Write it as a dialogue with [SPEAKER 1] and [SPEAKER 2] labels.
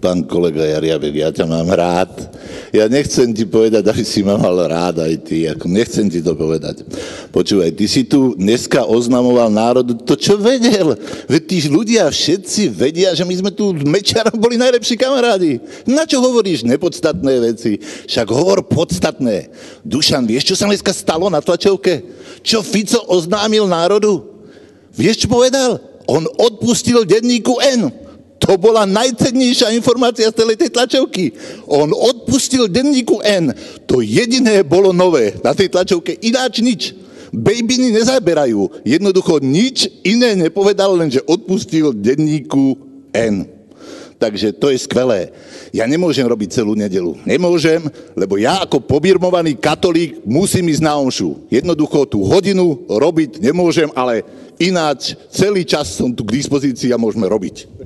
[SPEAKER 1] Pán kolega Jariabek, ja ťa mám rád. Ja nechcem ti povedať, aby si ma mal rád aj ty. Nechcem ti to povedať. Počúvaj, ty si tu dneska oznamoval národu to, čo vedel. Veď tí ľudia všetci vedia, že my sme tu s Mečiarom boli najlepší kamarádi. Na čo hovoríš nepodstatné veci? Však hovor podstatné. Dušan, vieš, čo sa dneska stalo na tlačovke? Čo Fico oznámil národu? Vieš, čo povedal? On odpustil denníku N. To bola najcennejšia informácia z celej tej tlačovky. On odpustil denníku N. To jediné bolo nové na tej tlačovke. Ináč nič. Bejbiny nezaberajú. Jednoducho nič iné nepovedal, len že odpustil denníku N. Takže to je skvelé. Ja nemôžem robiť celú nedeľu. Nemôžem, lebo ja ako pobirmovaný katolík musím ísť na omšu. Jednoducho tú hodinu robiť nemôžem, ale ináč celý čas som tu k dispozícii a môžeme robiť.